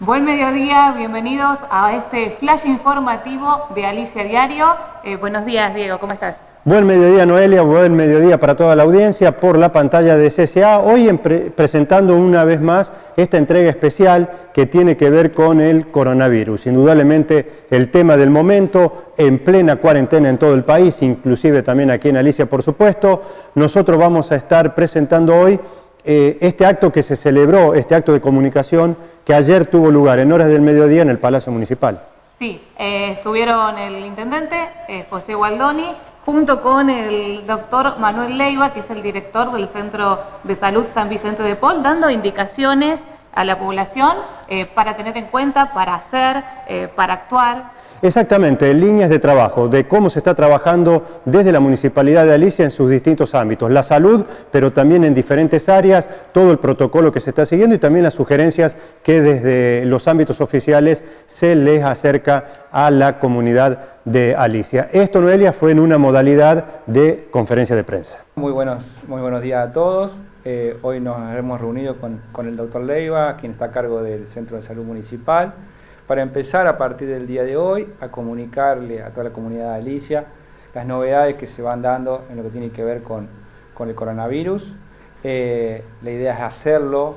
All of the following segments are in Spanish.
Buen mediodía, bienvenidos a este flash informativo de Alicia Diario. Buenos días, Diego, ¿cómo estás? Buen mediodía, Noelia, buen mediodía para toda la audiencia por la pantalla de CCA. Hoy presentando una vez más esta entrega especial que tiene que ver con el coronavirus. Indudablemente el tema del momento, en plena cuarentena en todo el país, inclusive también aquí en Alicia, por supuesto. Nosotros vamos a estar presentando hoy este acto que se celebró, este acto de comunicación que ayer tuvo lugar en horas del mediodía en el Palacio Municipal. Sí, estuvieron el intendente José Gualdoni, junto con el doctor Manuel Leiva, que es el director del Centro de Salud San Vicente de Paul, dando indicaciones a la población para tener en cuenta, para hacer, para actuar. Exactamente, líneas de trabajo, de cómo se está trabajando desde la Municipalidad de Alicia en sus distintos ámbitos. La salud, pero también en diferentes áreas, todo el protocolo que se está siguiendo y también las sugerencias que desde los ámbitos oficiales se les acerca a la comunidad de Alicia. Esto, Noelia, fue en una modalidad de conferencia de prensa. Muy buenos días a todos. Hoy nos hemos reunido con el doctor Leiva, quien está a cargo del Centro de Salud Municipal, para empezar a partir del día de hoy a comunicarle a toda la comunidad de Alicia las novedades que se van dando en lo que tiene que ver con el coronavirus. La idea es hacerlo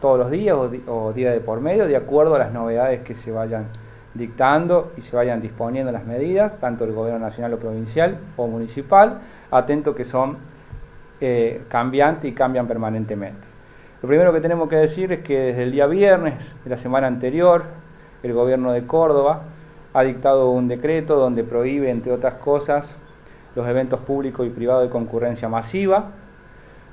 todos los días o día de por medio, de acuerdo a las novedades que se vayan dictando y se vayan disponiendo las medidas, tanto del gobierno nacional o provincial o municipal, atento que son cambiantes y cambian permanentemente. Lo primero que tenemos que decir es que desde el día viernes de la semana anterior, el gobierno de Córdoba ha dictado un decreto donde prohíbe, entre otras cosas, los eventos públicos y privados de concurrencia masiva.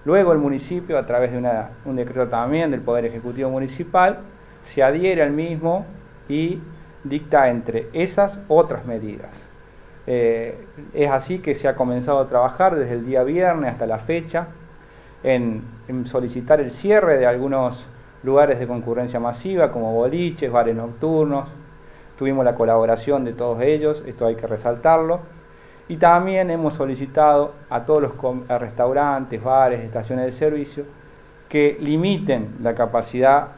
Luego el municipio, a través de un decreto también del Poder Ejecutivo Municipal, se adhiere al mismo y dicta entre esas otras medidas. Es así que se ha comenzado a trabajar desde el día viernes hasta la fecha en solicitar el cierre de algunos lugares de concurrencia masiva como boliches, bares nocturnos. Tuvimos la colaboración de todos ellos, esto hay que resaltarlo, y también hemos solicitado a todos los restaurantes, bares, estaciones de servicio que limiten la capacidad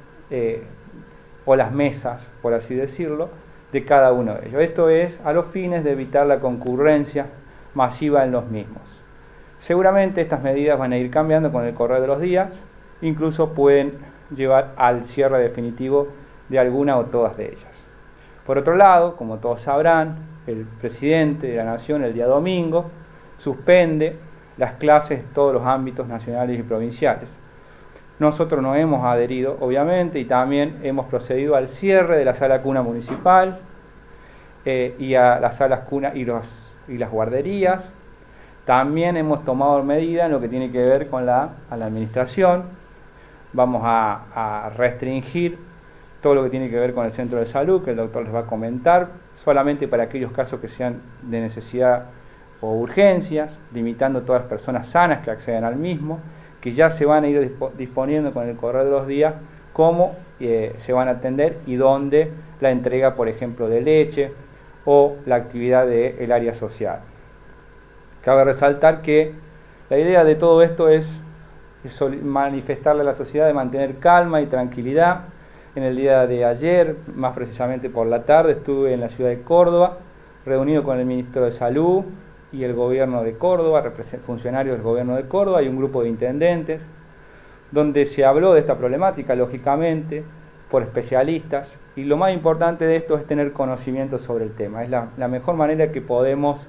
o las mesas, por así decirlo, de cada uno de ellos. Esto es a los fines de evitar la concurrencia masiva en los mismos. Seguramente estas medidas van a ir cambiando con el correr de los días, incluso pueden llevar al cierre definitivo de alguna o todas de ellas. Por otro lado, como todos sabrán, el presidente de la Nación el día domingo suspende las clases en todos los ámbitos nacionales y provinciales. Nosotros nos hemos adherido, obviamente, y también hemos procedido al cierre de la sala cuna municipal y a las salas cuna y las guarderías. También hemos tomado medidas en lo que tiene que ver con la administración. Vamos a restringir todo lo que tiene que ver con el centro de salud, que el doctor les va a comentar, solamente para aquellos casos que sean de necesidad o urgencias, limitando todas las personas sanas que acceden al mismo, que ya se van a ir disponiendo con el correr de los días cómo se van a atender y dónde la entrega, por ejemplo, de leche o la actividad del área social. Cabe resaltar que la idea de todo esto es manifestarle a la sociedad de mantener calma y tranquilidad. En el día de ayer, más precisamente por la tarde, estuve en la ciudad de Córdoba, reunido con el Ministro de Salud y el Gobierno de Córdoba, funcionarios del Gobierno de Córdoba y un grupo de intendentes, donde se habló de esta problemática, lógicamente, por especialistas, y lo más importante de esto es tener conocimiento sobre el tema. Es la mejor manera que podemos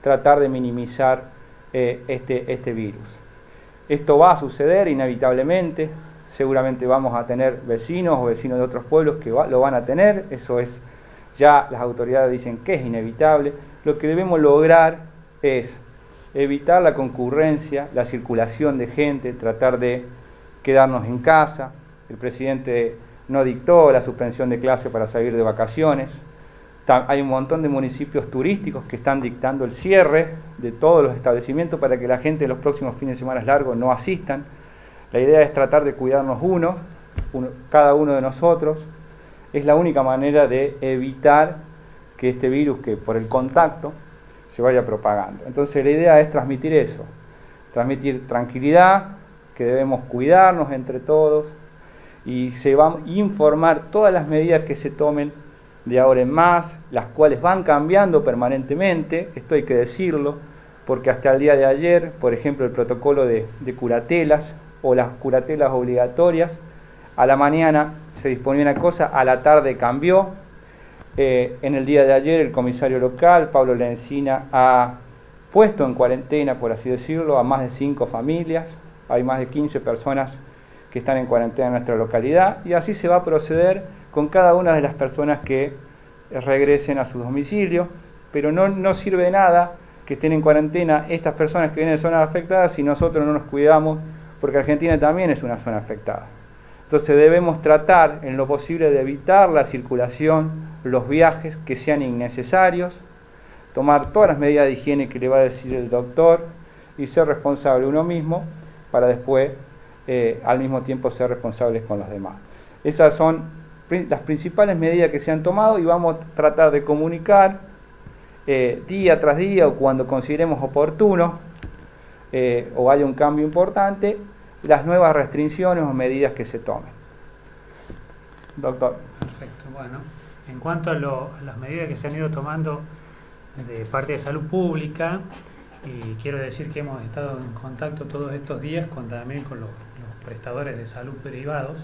tratar de minimizar este virus. Esto va a suceder inevitablemente, seguramente vamos a tener vecinos o vecinos de otros pueblos que lo van a tener, eso es, ya las autoridades dicen que es inevitable. Lo que debemos lograr es evitar la concurrencia, la circulación de gente, tratar de quedarnos en casa. El presidente no dictó la suspensión de clases para salir de vacaciones. Hay un montón de municipios turísticos que están dictando el cierre de todos los establecimientos para que la gente en los próximos fines de semana largos no asistan. La idea es tratar de cuidarnos cada uno de nosotros. Es la única manera de evitar que este virus, que por el contacto, se vaya propagando. Entonces la idea es transmitir eso, transmitir tranquilidad, que debemos cuidarnos entre todos y se van a informar todas las medidas que se tomen de ahora en más, las cuales van cambiando permanentemente, esto hay que decirlo, porque hasta el día de ayer, por ejemplo, el protocolo de curatelas o las curatelas obligatorias, a la mañana se disponía una cosa, a la tarde cambió. En el día de ayer el comisario local, Pablo Lencina, ha puesto en cuarentena, por así decirlo, a más de 5 familias, hay más de 15 personas que están en cuarentena en nuestra localidad, y así se va a proceder con cada una de las personas que regresen a su domicilio, pero no sirve de nada que estén en cuarentena estas personas que vienen de zonas afectadas si nosotros no nos cuidamos, porque Argentina también es una zona afectada. Entonces debemos tratar en lo posible de evitar la circulación, los viajes que sean innecesarios, tomar todas las medidas de higiene que le va a decir el doctor y ser responsable uno mismo para después al mismo tiempo ser responsables con los demás. Esas son las principales medidas que se han tomado y vamos a tratar de comunicar día tras día o cuando consideremos oportuno o haya un cambio importante, las nuevas restricciones o medidas que se tomen. Doctor. Perfecto. Bueno, en cuanto a las medidas que se han ido tomando de parte de salud pública, y quiero decir que hemos estado en contacto todos estos días también con los prestadores de salud privados,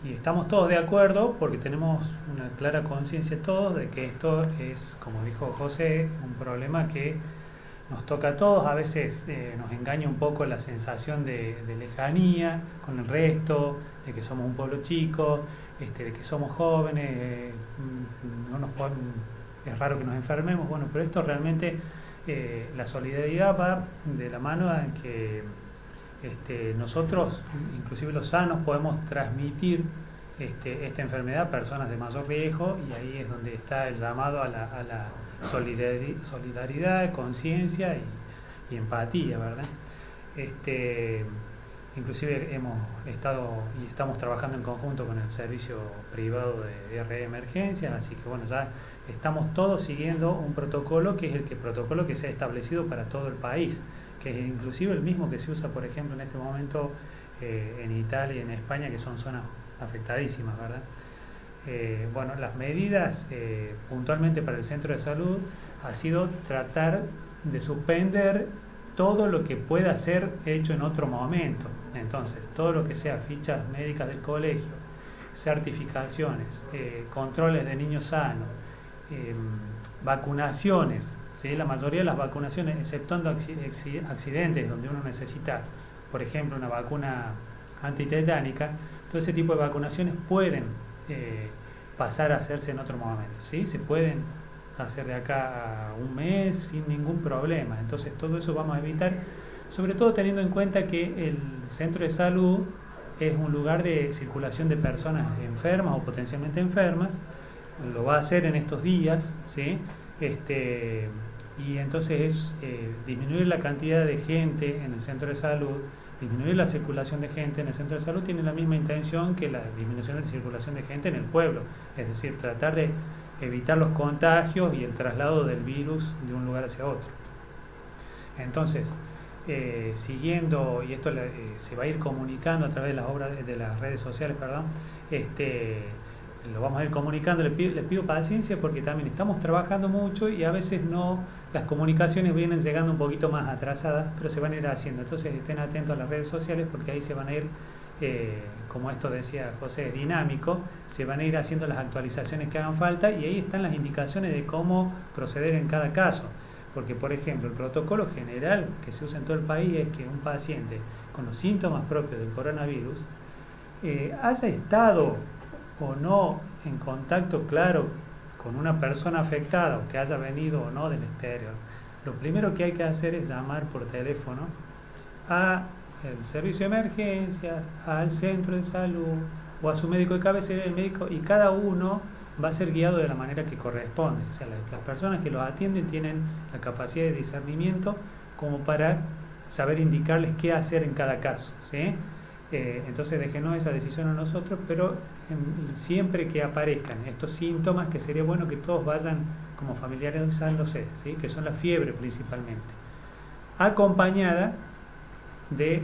y estamos todos de acuerdo porque tenemos una clara conciencia todos de que esto es, como dijo José, un problema que nos toca a todos. A veces nos engaña un poco la sensación de lejanía con el resto, de que somos un pueblo chico, de que somos jóvenes, es raro que nos enfermemos. Bueno, pero esto realmente, la solidaridad va de la mano en que nosotros, inclusive los sanos, podemos transmitir esta enfermedad a personas de mayor riesgo, y ahí es donde está el llamado a la solidaridad, conciencia y empatía, ¿verdad? Inclusive hemos estado y estamos trabajando en conjunto con el servicio privado de DRE de emergencias, así que bueno, ya estamos todos siguiendo un protocolo que es el protocolo que se ha establecido para todo el país, que es inclusive el mismo que se usa, por ejemplo, en este momento en Italia y en España, que son zonas afectadísimas, ¿verdad? Bueno, las medidas puntualmente para el centro de salud ha sido tratar de suspender todo lo que pueda ser hecho en otro momento. Entonces, todo lo que sea fichas médicas del colegio, certificaciones, controles de niños sanos, vacunaciones, ¿sí? La mayoría de las vacunaciones, exceptuando accidentes donde uno necesita, por ejemplo, una vacuna antitetánica, todo ese tipo de vacunaciones pueden pasar a hacerse en otro momento, ¿sí? Se pueden hacer de acá a un mes sin ningún problema. Entonces todo eso vamos a evitar, sobre todo teniendo en cuenta que el centro de salud es un lugar de circulación de personas enfermas o potencialmente enfermas, lo va a hacer en estos días, ¿sí? Y entonces es disminuir la cantidad de gente en el centro de salud, disminuir la circulación de gente en el centro de salud tiene la misma intención que la disminución de circulación de gente en el pueblo, es decir, tratar de evitar los contagios y el traslado del virus de un lugar hacia otro. Entonces, siguiendo, y esto se va a ir comunicando a través de las redes sociales, perdón, lo vamos a ir comunicando. Les pido paciencia porque también estamos trabajando mucho y a veces las comunicaciones vienen llegando un poquito más atrasadas, pero se van a ir haciendo. Entonces estén atentos a las redes sociales porque ahí se van a ir, como esto decía José, dinámico, se van a ir haciendo las actualizaciones que hagan falta y ahí están las indicaciones de cómo proceder en cada caso. Porque, por ejemplo, el protocolo general que se usa en todo el país es que un paciente con los síntomas propios del coronavirus haya estado o no en contacto claro con una persona afectada o que haya venido o no del exterior. Lo primero que hay que hacer es llamar por teléfono al servicio de emergencia, al centro de salud o a su médico de cabecera, el médico, y cada uno va a ser guiado de la manera que corresponde. O sea, las personas que los atienden tienen la capacidad de discernimiento como para saber indicarles qué hacer en cada caso, ¿sí? Entonces déjenos esa decisión a nosotros, pero siempre que aparezcan estos síntomas, que sería bueno que todos vayan como familiarizándose, ¿sí? Que son la fiebre principalmente, acompañada de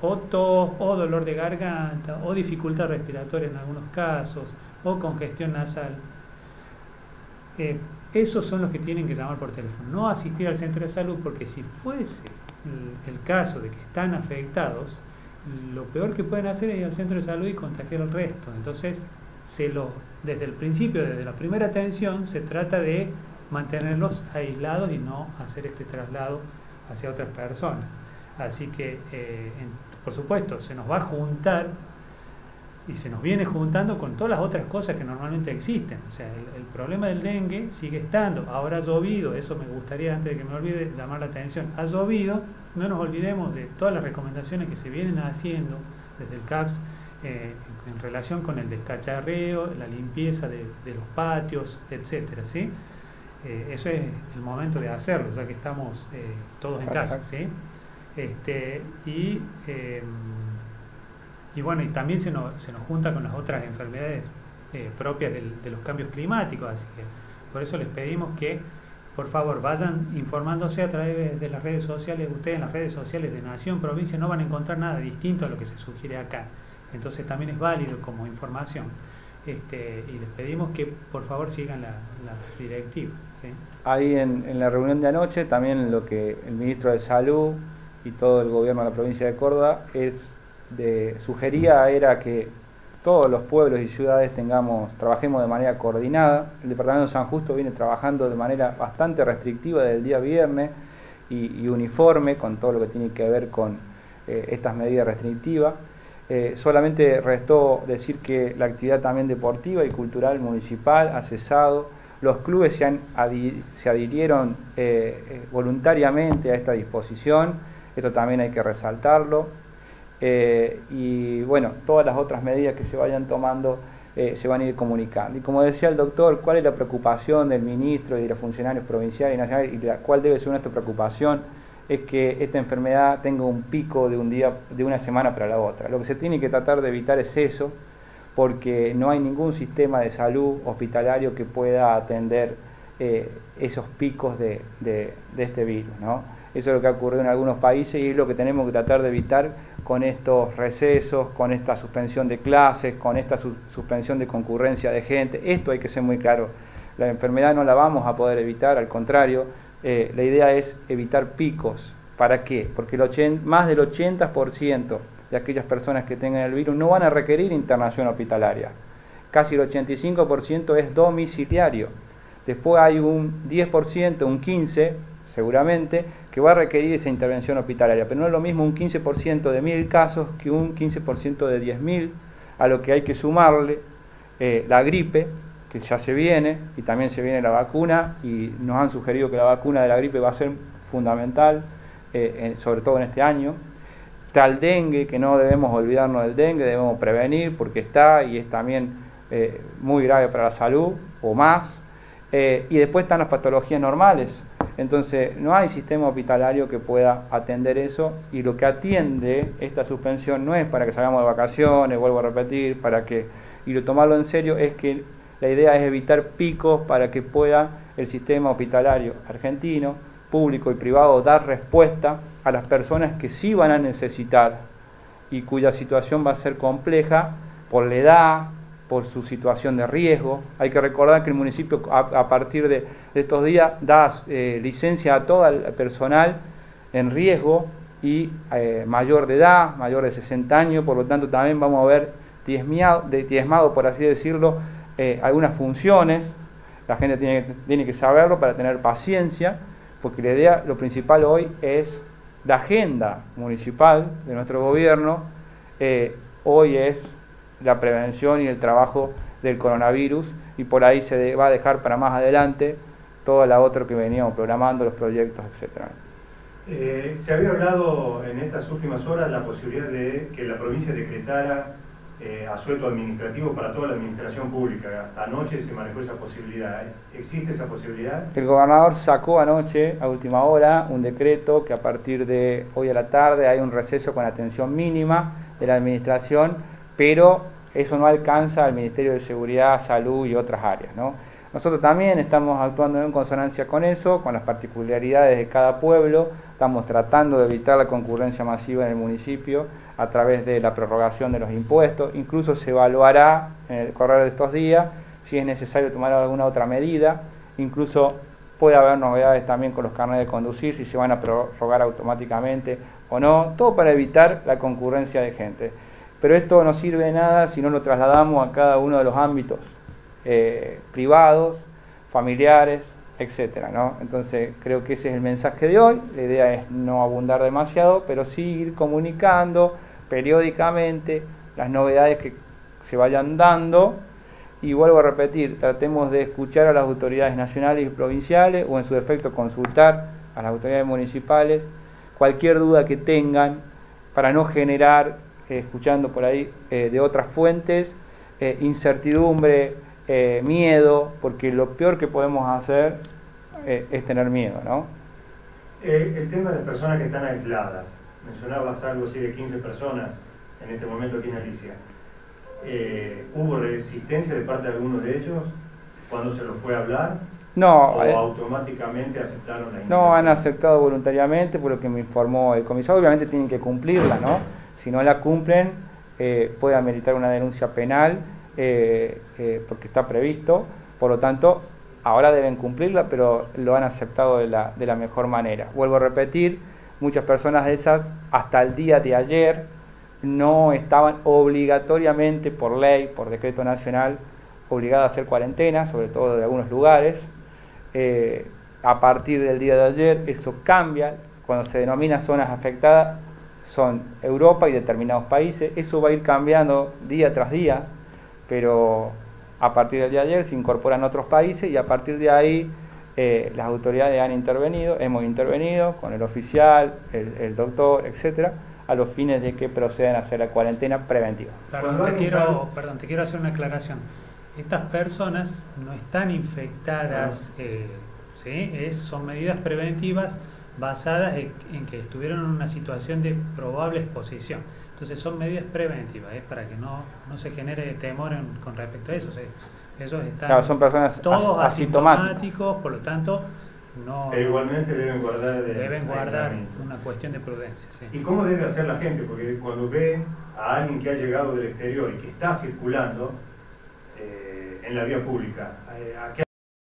o tos, o dolor de garganta, o dificultad respiratoria en algunos casos, o congestión nasal. Esos son los que tienen que llamar por teléfono, no asistir al centro de salud, porque si fuese el caso de que están afectados, lo peor que pueden hacer es ir al centro de salud y contagiar al resto. Entonces, desde el principio, desde la primera atención, se trata de mantenerlos aislados y no hacer este traslado hacia otras personas. Así que, por supuesto, se nos va a juntar y se nos viene juntando con todas las otras cosas que normalmente existen. O sea, el problema del dengue sigue estando. Ahora ha llovido, eso me gustaría, antes de que me olvide, llamar la atención. Ha llovido, no nos olvidemos de todas las recomendaciones que se vienen haciendo desde el CAPS en relación con el descacharreo, la limpieza de los patios, etcétera, ¿sí? Eso es el momento de hacerlo, ya que estamos todos en casa, ¿sí? Y bueno, y también se nos junta con las otras enfermedades propias de los cambios climáticos, así que por eso les pedimos que por favor vayan informándose a través de las redes sociales. Ustedes en las redes sociales de Nación, Provincia no van a encontrar nada distinto a lo que se sugiere acá, entonces también es válido como información. Y les pedimos que por favor sigan las directivas, ¿sí? Ahí en la reunión de anoche también lo que el ministro de Salud y todo el gobierno de la provincia de Córdoba sugería era que todos los pueblos y ciudades trabajemos de manera coordinada. El departamento de San Justo viene trabajando de manera bastante restrictiva desde el día viernes y uniforme con todo lo que tiene que ver con estas medidas restrictivas. Solamente restó decir que la actividad también deportiva y cultural municipal ha cesado. Los clubes se adhirieron voluntariamente a esta disposición, esto también hay que resaltarlo. Y bueno, todas las otras medidas que se vayan tomando se van a ir comunicando. Y como decía el doctor, ¿cuál es la preocupación del ministro y de los funcionarios provinciales y nacionales? Y cuál debe ser nuestra preocupación es que esta enfermedad tenga un pico de una semana para la otra. Lo que se tiene que tratar de evitar es eso, porque no hay ningún sistema de salud hospitalario que pueda atender esos picos de este virus, ¿no? Eso es lo que ha ocurrido en algunos países y es lo que tenemos que tratar de evitar con estos recesos, con esta suspensión de clases, con esta suspensión de concurrencia de gente. Esto hay que ser muy claro. La enfermedad no la vamos a poder evitar, al contrario, la idea es evitar picos. ¿Para qué? Porque más del 80% de aquellas personas que tengan el virus no van a requerir internación hospitalaria. Casi el 85% es domiciliario. Después hay un 10%, un 15% seguramente, que va a requerir esa intervención hospitalaria, pero no es lo mismo un 15% de 1000 casos que un 15% de 10.000, a lo que hay que sumarle la gripe, que ya se viene, y también se viene la vacuna, y nos han sugerido que la vacuna de la gripe va a ser fundamental, sobre todo en este año. Está el dengue, que no debemos olvidarnos del dengue, debemos prevenir, porque está y es también muy grave para la salud, o más. Y después están las patologías normales. Entonces no hay sistema hospitalario que pueda atender eso, y lo que atiende esta suspensión no es para que salgamos de vacaciones, vuelvo a repetir, y lo tomarlo en serio es que la idea es evitar picos para que pueda el sistema hospitalario argentino, público y privado, dar respuesta a las personas que sí van a necesitar y cuya situación va a ser compleja por la edad, por su situación de riesgo. Hay que recordar que el municipio a partir de estos días da licencia a todo el personal en riesgo y mayor de edad, mayor de 60 años, por lo tanto también vamos a ver diezmado, por así decirlo, algunas funciones. La gente tiene que saberlo para tener paciencia, porque la idea, lo principal hoy es la agenda municipal de nuestro gobierno, hoy es la prevención y el trabajo del coronavirus, y por ahí se va a dejar para más adelante todo lo otro que veníamos programando, los proyectos, etcétera. Se había hablado en estas últimas horas la posibilidad de que la provincia decretara asueto administrativo para toda la administración pública. Hasta anoche se manejó esa posibilidad. ¿Existe esa posibilidad? El gobernador sacó anoche, a última hora, un decreto que a partir de hoy a la tarde hay un receso con atención mínima de la administración, pero eso no alcanza al Ministerio de Seguridad, Salud y otras áreas, ¿no? Nosotros también estamos actuando en consonancia con eso, con las particularidades de cada pueblo. Estamos tratando de evitar la concurrencia masiva en el municipio, a través de la prorrogación de los impuestos. Incluso se evaluará en el correr de estos días si es necesario tomar alguna otra medida. Incluso puede haber novedades también con los carnets de conducir, si se van a prorrogar automáticamente o no, todo para evitar la concurrencia de gente. Pero esto no sirve de nada si no lo trasladamos a cada uno de los ámbitos privados, familiares, etcétera, ¿no? Entonces creo que ese es el mensaje de hoy. La idea es no abundar demasiado, pero sí ir comunicando periódicamente las novedades que se vayan dando. Y vuelvo a repetir, tratemos de escuchar a las autoridades nacionales y provinciales, o en su defecto consultar a las autoridades municipales cualquier duda que tengan, para no generar, escuchando por ahí de otras fuentes, incertidumbre, miedo, porque lo peor que podemos hacer es tener miedo, ¿no? El tema de personas que están aisladas, mencionabas algo así de 15 personas en este momento aquí en Alicia. ¿Hubo resistencia de parte de algunos de ellos cuando se los fue a hablar? No, ¿O automáticamente aceptaron la invitación? No, han aceptado voluntariamente, por lo que me informó el comisario. Obviamente tienen que cumplirla, ¿no? Si no la cumplen, puede ameritar una denuncia penal, porque está previsto. Por lo tanto, ahora deben cumplirla, pero lo han aceptado de la mejor manera. Vuelvo a repetir, muchas personas de esas, hasta el día de ayer, no estaban obligatoriamente por ley, por decreto nacional, obligadas a hacer cuarentena, sobre todo de algunos lugares. A partir del día de ayer eso cambia. Cuando se denomina zonas afectadas son Europa y determinados países. Eso va a ir cambiando día tras día, pero a partir del día de ayer se incorporan otros países y a partir de ahí las autoridades han intervenido, hemos intervenido con el oficial, el doctor, etcétera, a los fines de que procedan a hacer la cuarentena preventiva. Te quiero hacer una aclaración. Estas personas no están infectadas, ¿sí? Son medidas preventivas basadas en que estuvieron en una situación de probable exposición. Entonces son medidas preventivas, para que no se genere temor con respecto a eso. Esos están, claro, son personas todos asintomáticos, por lo tanto, no. Pero igualmente deben guardar una cuestión de prudencia. Sí. ¿Y cómo debe hacer la gente? Porque cuando ve a alguien que ha llegado del exterior y que está circulando en la vía pública, ¿a qué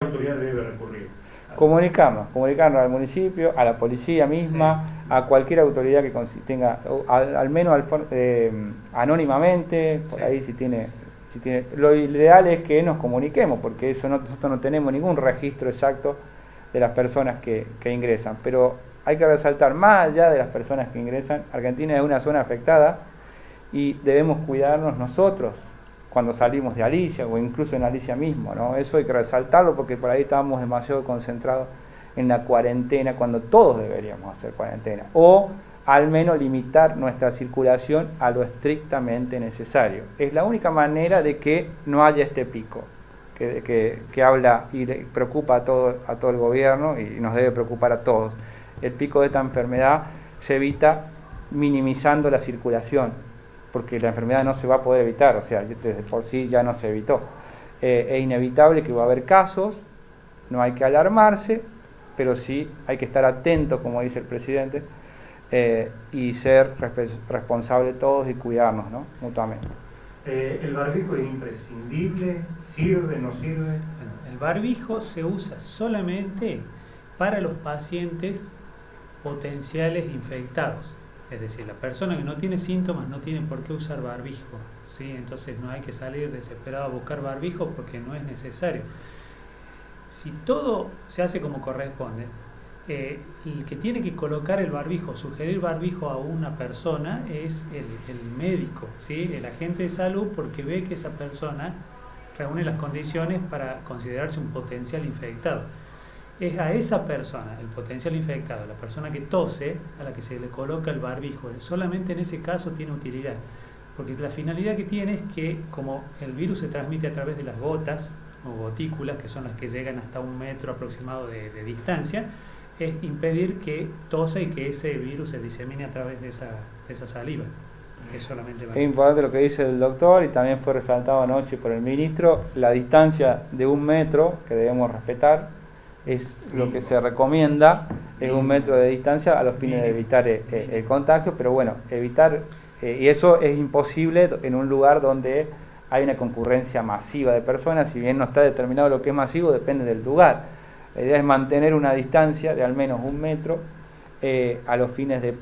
autoridad debe recurrir? Comunicarnos al municipio, a la policía misma, sí, a cualquier autoridad que tenga, al menos anónimamente, por sí, ahí si tiene. Lo ideal es que nos comuniquemos, porque eso nosotros no tenemos ningún registro exacto de las personas que ingresan, pero hay que resaltar, más allá de las personas que ingresan, Argentina es una zona afectada y debemos cuidarnos nosotros cuando salimos de Alicia o incluso en Alicia mismo, ¿no? Eso hay que resaltarlo porque por ahí estábamos demasiado concentrados en la cuarentena cuando todos deberíamos hacer cuarentena, o al menos limitar nuestra circulación a lo estrictamente necesario. Es la única manera de que no haya este pico que habla y preocupa a todo el gobierno y nos debe preocupar a todos. El pico de esta enfermedad se evita minimizando la circulación, porque la enfermedad no se va a poder evitar, o sea, desde por sí ya no se evitó. Es inevitable que va a haber casos, no hay que alarmarse, pero sí hay que estar atentos, como dice el presidente, y ser responsables todos y cuidarnos, ¿no? Mutuamente. ¿El barbijo es imprescindible? ¿Sirve, no sirve? El barbijo se usa solamente para los pacientes potenciales infectados. Es decir, la persona que no tiene síntomas no tiene por qué usar barbijo, ¿sí? Entonces no hay que salir desesperado a buscar barbijo porque no es necesario. Si todo se hace como corresponde, el que tiene que colocar el barbijo, sugerir barbijo a una persona es el médico, ¿sí? El agente de salud, porque ve que esa persona reúne las condiciones para considerarse un potencial infectado. Es a esa persona, el potencial infectado, la persona que tose, a la que se le coloca el barbijo. Solamente en ese caso tiene utilidad, porque la finalidad que tiene es que, como el virus se transmite a través de las gotas o gotículas, que son las que llegan hasta 1 metro aproximado de distancia, es impedir que tose y que ese virus se disemine a través de esa saliva. Es solamente es importante lo que dice el doctor y también fue resaltado anoche por el ministro, la distancia de 1 metro que debemos respetar es lo que se recomienda, es 1 metro de distancia a los fines de evitar el contagio, pero bueno, evitar Y eso es imposible en un lugar donde hay una concurrencia masiva de personas. Si bien no está determinado lo que es masivo, depende del lugar. La idea es mantener una distancia de al menos 1 metro a los fines de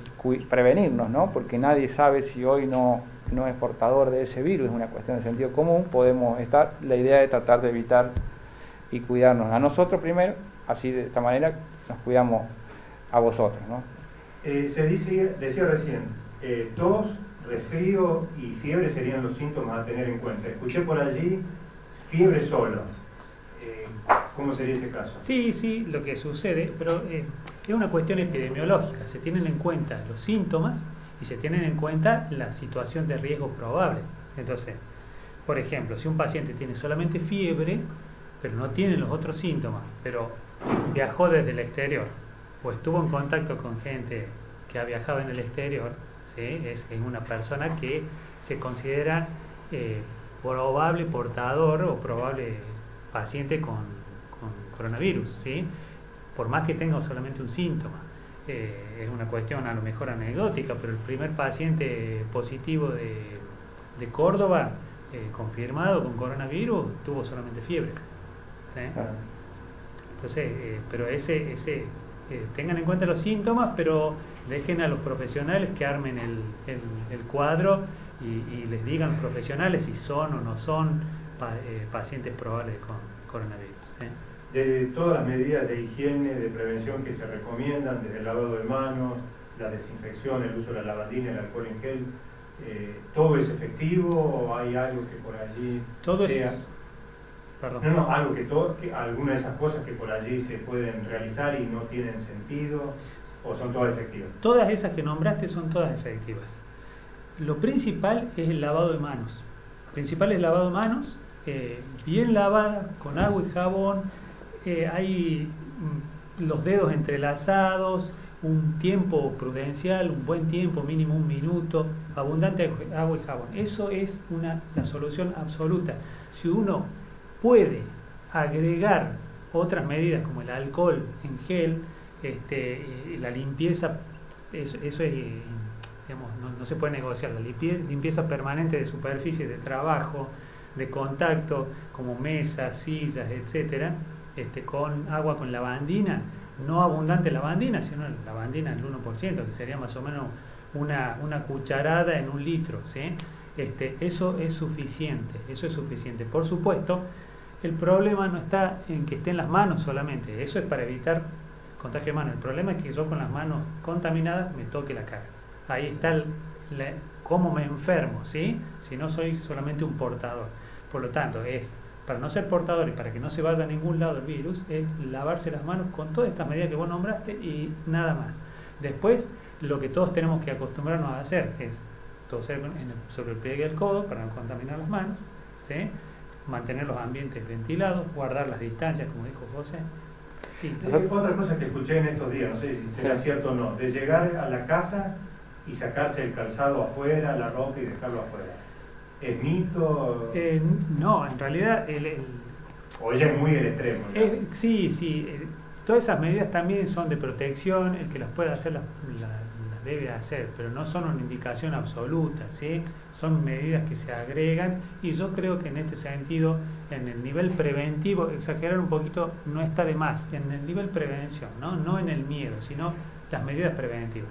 prevenirnos, ¿no? Porque nadie sabe si hoy no es portador de ese virus, es una cuestión de sentido común. Podemos estar, la idea es tratar de evitar y cuidarnos a nosotros primero, así de esta manera nos cuidamos a vosotros, ¿no? Decía recién, tos, resfrío y fiebre serían los síntomas a tener en cuenta. Escuché por allí fiebre solo. ¿Cómo sería ese caso? Sí, lo que sucede, pero es una cuestión epidemiológica. Se tienen en cuenta los síntomas y se tienen en cuenta la situación de riesgo probable. Entonces, por ejemplo, si un paciente tiene solamente fiebre, pero no tiene los otros síntomas, pero viajó desde el exterior o estuvo en contacto con gente que ha viajado en el exterior, ¿sí? Es una persona que se considera probable portador o probable paciente con coronavirus, ¿sí? Por más que tenga solamente un síntoma. Es una cuestión a lo mejor anecdótica, pero el primer paciente positivo de Córdoba confirmado con coronavirus tuvo solamente fiebre, ¿sí? Entonces, pero tengan en cuenta los síntomas, pero dejen a los profesionales que armen el cuadro y les digan profesionales si son o no son pacientes probables con coronavirus, ¿sí? De todas las medidas de higiene, de prevención que se recomiendan, desde el lavado de manos, la desinfección, el uso de la lavandina, el alcohol en gel, ¿todo es efectivo o hay algo que por allí sea? Perdón. No, algo que alguna de esas cosas que por allí se pueden realizar y no tienen sentido, ¿o son todas efectivas? Todas esas que nombraste son todas efectivas. Lo principal es el lavado de manos. Lo principal es el lavado de manos, bien lavada, con agua y jabón. Hay los dedos entrelazados, un tiempo prudencial, un buen tiempo, mínimo 1 minuto, abundante agua y jabón. Eso es la solución absoluta. Si uno puede agregar otras medidas como el alcohol en gel, la limpieza, eso es, digamos, no se puede negociar, la limpieza permanente de superficies de trabajo, de contacto, como mesas, sillas, etcétera, con agua con lavandina, no abundante lavandina, sino lavandina al 1%, que sería más o menos una cucharada en 1 litro, ¿sí? Eso es suficiente. Por supuesto, el problema no está en que estén las manos solamente, eso es para evitar contagio de manos. El problema es que yo con las manos contaminadas me toque la cara. Ahí está cómo me enfermo, ¿sí? Si no soy solamente un portador. Por lo tanto, para no ser portador y para que no se vaya a ningún lado el virus, es lavarse las manos con todas estas medidas que vos nombraste y nada más. Después, lo que todos tenemos que acostumbrarnos a hacer es toser sobre el pliegue del codo para no contaminar las manos, ¿sí? Mantener los ambientes ventilados, guardar las distancias, como dijo José. Otra cosa que escuché en estos días, no sé si será cierto o no, de llegar a la casa y sacarse el calzado afuera, la ropa y dejarlo afuera. ¿Es mito? No, en realidad... o ella es muy el extremo, ¿no? Sí. Todas esas medidas también son de protección, el que las pueda hacer las debe hacer, pero no son una indicación absoluta, ¿sí? Son medidas que se agregan y yo creo que en este sentido, en el nivel preventivo, exagerar un poquito no está de más, en el nivel prevención, no en el miedo, sino las medidas preventivas.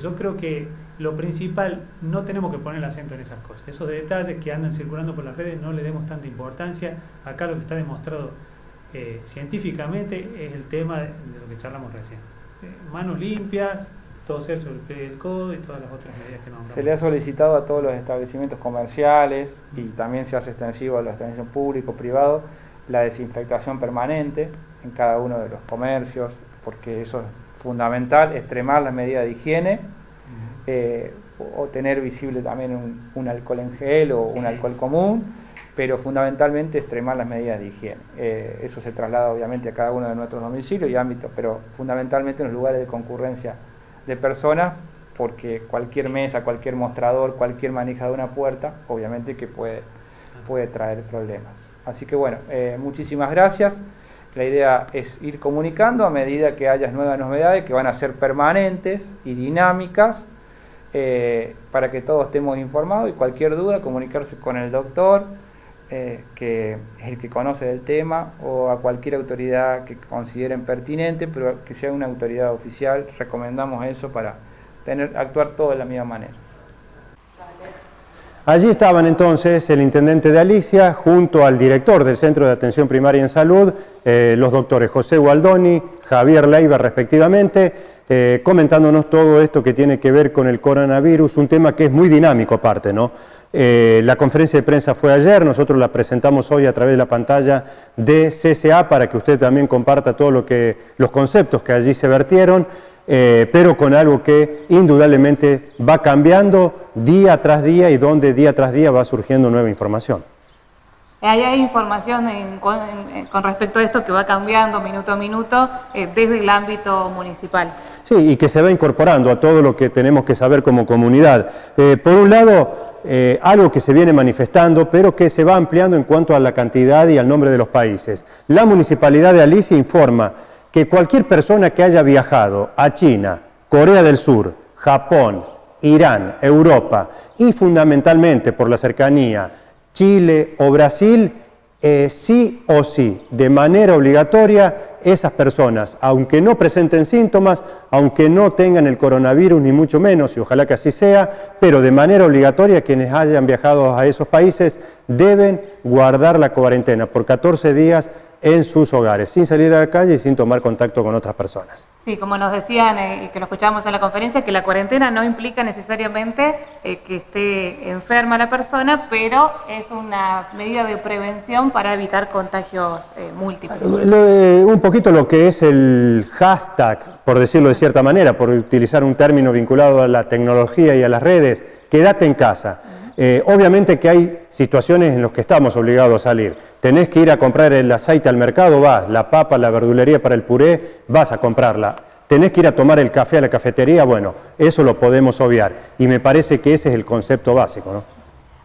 Yo creo que lo principal, no tenemos que poner el acento en esas cosas, esos detalles que andan circulando por las redes no le demos tanta importancia. Acá lo que está demostrado científicamente es el tema de lo que charlamos recién, manos limpias, toser sobre el pliegue del codo y todas las otras medidas que nombramos. Se le ha solicitado a todos los establecimientos comerciales y también se hace extensivo a los establecimientos públicos, privados, la desinfectación permanente en cada uno de los comercios, porque eso es fundamental, extremar las medidas de higiene, o tener visible también un alcohol en gel o un alcohol común, pero fundamentalmente extremar las medidas de higiene. Eso se traslada obviamente a cada uno de nuestros domicilios y ámbitos, pero fundamentalmente en los lugares de concurrencia de personas, porque cualquier mesa, cualquier mostrador, cualquier manija de una puerta, obviamente que puede traer problemas. Así que bueno, muchísimas gracias. La idea es ir comunicando a medida que haya nuevas novedades que van a ser permanentes y dinámicas, para que todos estemos informados y cualquier duda comunicarse con el doctor, que es el que conoce del tema, o a cualquier autoridad que consideren pertinente, pero que sea una autoridad oficial. Recomendamos eso para actuar todos de la misma manera. Allí estaban entonces el intendente de Alicia junto al director del Centro de Atención Primaria en Salud, los doctores José Gualdoni, Javier Leiva respectivamente, comentándonos todo esto que tiene que ver con el coronavirus, un tema que es muy dinámico aparte, ¿no? La conferencia de prensa fue ayer, nosotros la presentamos hoy a través de la pantalla de CSA para que usted también comparta todo los conceptos que allí se vertieron, pero con algo que indudablemente va cambiando día tras día y donde día tras día va surgiendo nueva información. Hay información con respecto a esto que va cambiando minuto a minuto desde el ámbito municipal. Sí, y que se va incorporando a todo lo que tenemos que saber como comunidad. Por un lado, algo que se viene manifestando, pero que se va ampliando en cuanto a la cantidad y al nombre de los países. La Municipalidad de Alicia informa que cualquier persona que haya viajado a China, Corea del Sur, Japón, Irán, Europa y fundamentalmente por la cercanía Chile o Brasil, sí o sí, de manera obligatoria, esas personas, aunque no presenten síntomas, aunque no tengan el coronavirus ni mucho menos, y ojalá que así sea, pero de manera obligatoria quienes hayan viajado a esos países deben guardar la cuarentena por 14 días en sus hogares, sin salir a la calle y sin tomar contacto con otras personas. Sí, como nos decían, que lo escuchábamos en la conferencia, que la cuarentena no implica necesariamente que esté enferma la persona, pero es una medida de prevención para evitar contagios múltiples. Un poquito lo que es el hashtag, por decirlo de cierta manera, por utilizar un término vinculado a la tecnología y a las redes, quédate en casa. Obviamente que hay situaciones en las que estamos obligados a salir. Tenés que ir a comprar el aceite al mercado, vas, la papa, la verdulería para el puré, vas a comprarla. Tenés que ir a tomar el café a la cafetería, bueno, eso lo podemos obviar. Y me parece que ese es el concepto básico, ¿no?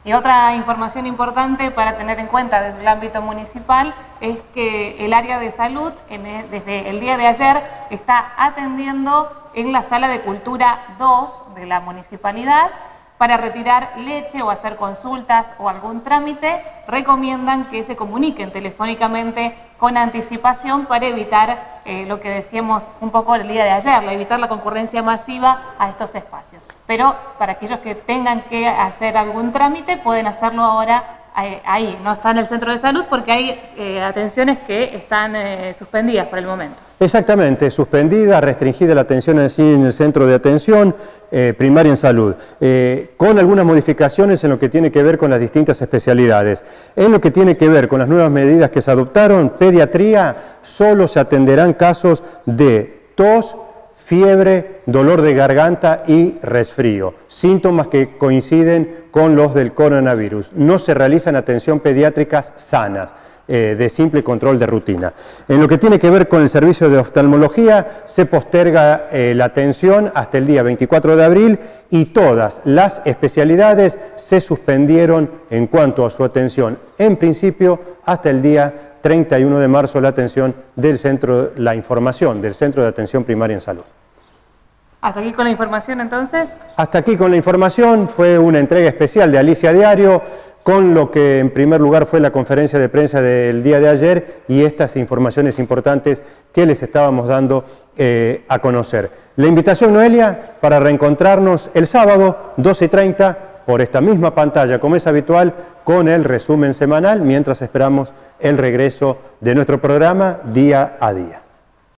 Y otra información importante para tener en cuenta desde el ámbito municipal es que el área de salud, desde el día de ayer, está atendiendo en la sala de cultura 2 de la municipalidad. Para retirar leche o hacer consultas o algún trámite, recomiendan que se comuniquen telefónicamente con anticipación para evitar lo que decíamos un poco el día de ayer, evitar la concurrencia masiva a estos espacios. Pero para aquellos que tengan que hacer algún trámite, pueden hacerlo ahora ahí, no está en el centro de salud porque hay atenciones que están suspendidas por el momento. Exactamente, suspendida, restringida la atención en el centro de atención primaria en salud, con algunas modificaciones en lo que tiene que ver con las distintas especialidades. En lo que tiene que ver con las nuevas medidas que se adoptaron, pediatría, solo se atenderán casos de tos, fiebre, dolor de garganta y resfrío, síntomas que coinciden con los del coronavirus. No se realizan atención pediátricas sanas, de simple control de rutina. En lo que tiene que ver con el servicio de oftalmología, se posterga la atención hasta el día 24 de abril y todas las especialidades se suspendieron en cuanto a su atención. En principio, hasta el día 31 de marzo, la atención del centro, la información del Centro de Atención Primaria en Salud. ¿Hasta aquí con la información entonces? Hasta aquí con la información, fue una entrega especial de Alicia Diario, con lo que en primer lugar fue la conferencia de prensa del día de ayer y estas informaciones importantes que les estábamos dando a conocer. La invitación, Noelia, para reencontrarnos el sábado, 12:30, por esta misma pantalla, como es habitual, con el resumen semanal, mientras esperamos el regreso de nuestro programa día a día.